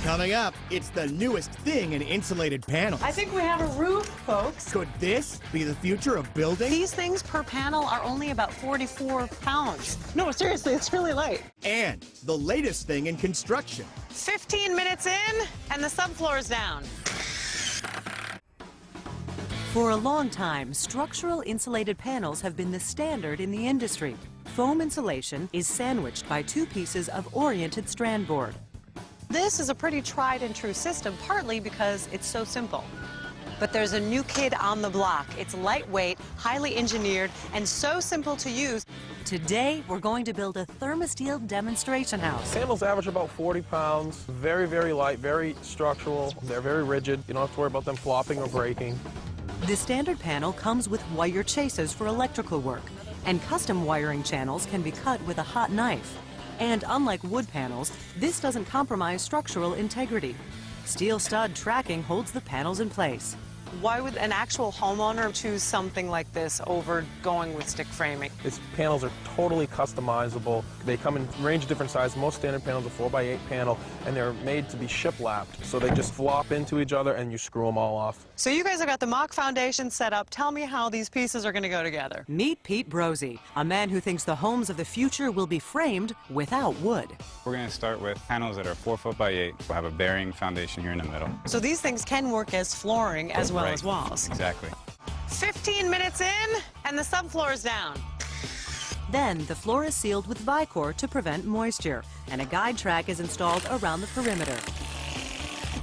Coming up, it's the newest thing in insulated panels. I think we have a roof, folks. Could this be the future of building? These things per panel are only about 44 pounds. No, seriously, it's really light. And the latest thing in construction. 15 minutes in, and the subfloor is down. For a long time, structural insulated panels have been the standard in the industry. Foam insulation is sandwiched by two pieces of oriented strand board. This is a pretty tried and true system, partly because it's so simple. But there's a new kid on the block. It's lightweight, highly engineered, and so simple to use. Today, we're going to build a ThermaSteel demonstration house. Panels average about 40 pounds. Very, very light, very structural. They're very rigid. You don't have to worry about them flopping or breaking. The standard panel comes with wire chases for electrical work, and custom wiring channels can be cut with a hot knife. And unlike wood panels, this doesn't compromise structural integrity. Steel stud tracking holds the panels in place. Why would an actual homeowner choose something like this over going with stick framing? These panels are totally customizable. They come in a range of different sizes. Most standard panels are 4x8 panel, and they're made to be shiplapped. So they just flop into each other, and you screw them all off. So you guys have got the mock foundation set up. Tell me how these pieces are going to go together. Meet Pete Brosey, a man who thinks the homes of the future will be framed without wood. We're going to start with panels that are 4 foot by 8. We'll have a bearing foundation here in the middle. So these things can work as flooring as well as walls. Exactly. 15 minutes in, and the subfloor is down. Then the floor is sealed with Vicor to prevent moisture, and a guide track is installed around the perimeter.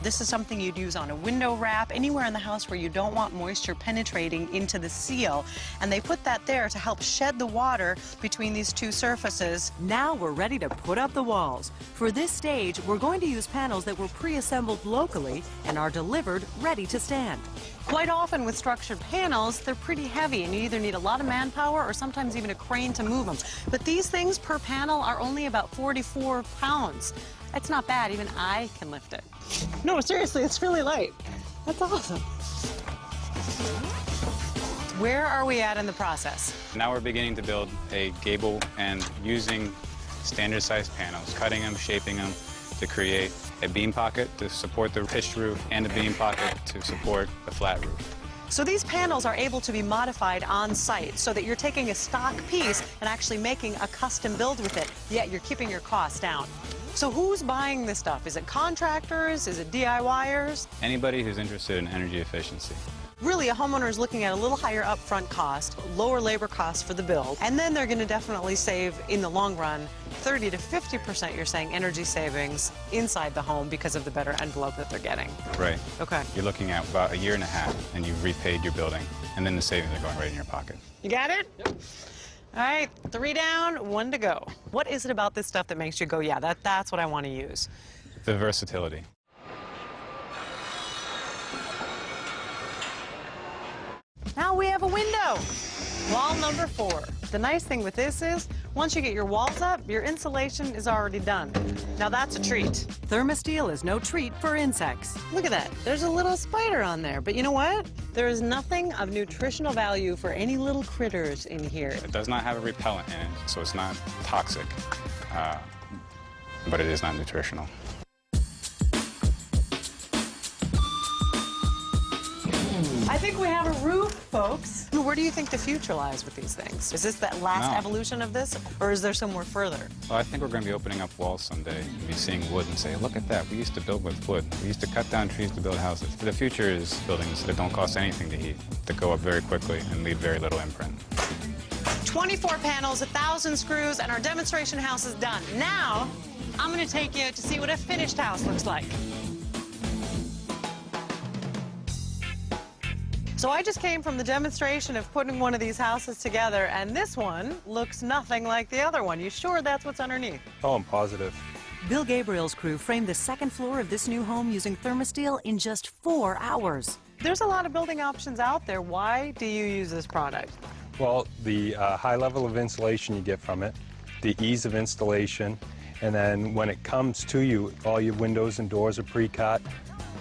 This is something you'd use on a window wrap, anywhere in the house where you don't want moisture penetrating into the seal. And they put that there to help shed the water between these two surfaces. Now we're ready to put up the walls. For this stage, we're going to use panels that were pre-assembled locally and are delivered ready to stand. Quite often with structured panels, they're pretty heavy, and you either need a lot of manpower or sometimes even a crane to move them. But these things per panel are only about 44 pounds. That's not bad. Even I can lift it. No, seriously, it's really light. That's awesome. Where are we at in the process? Now we're beginning to build a gable and using standard sized panels, cutting them, shaping them to create a beam pocket to support the pitched roof and a beam pocket to support the flat roof. So these panels are able to be modified on site so that you're taking a stock piece and actually making a custom build with it, yet you're keeping your costs down. So who's buying this stuff? Is it contractors? Is it DIYers? Anybody who's interested in energy efficiency. Really, a homeowner is looking at a little higher upfront cost, lower labor costs for the build, and then they're going to definitely save, in the long run, 30 to 50%, you're saying, energy savings inside the home because of the better envelope that they're getting. Right. Okay. You're looking at about a year and a half, and you've repaid your building, and then the savings are going right in your pocket. You got it? Yep. All right, 3 down, 1 to go. What is it about this stuff that makes you go, yeah, that's what I want to use? The versatility. Now we have a window. Wall number 4. The nice thing with this is, once you get your walls up, your insulation is already done. Now that's a treat. ThermaSteel is no treat for insects. Look at that. There's a little spider on there. But you know what? There is nothing of nutritional value for any little critters in here. It does not have a repellent in it, so it's not toxic, but it is not nutritional. I think we have a roof, folks. Where do you think the future lies with these things? Is this that last evolution of this, or is there somewhere further? Well, I think we're going to be opening up walls someday and be seeing wood and say, look at that, we used to build with wood. We used to cut down trees to build houses. The future is buildings that don't cost anything to heat, that go up very quickly and leave very little imprint. 24 panels, 1,000 screws, and our demonstration house is done. Now, I'm going to take you to see what a finished house looks like. So I just came from the demonstration of putting one of these houses together, and this one looks nothing like the other one. You sure that's what's underneath? Oh, I'm positive. Bill Gabriel's crew framed the second floor of this new home using ThermaSteel in just 4 hours. There's a lot of building options out there. Why do you use this product? Well, the high level of insulation you get from it, the ease of installation, and then when it comes to you, all your windows and doors are pre-cut.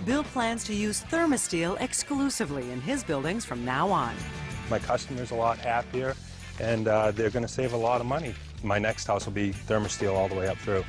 Bill plans to use ThermaSteel exclusively in his buildings from now on. My customer's a lot happier, and they're going to save a lot of money. My next house will be ThermaSteel all the way up through.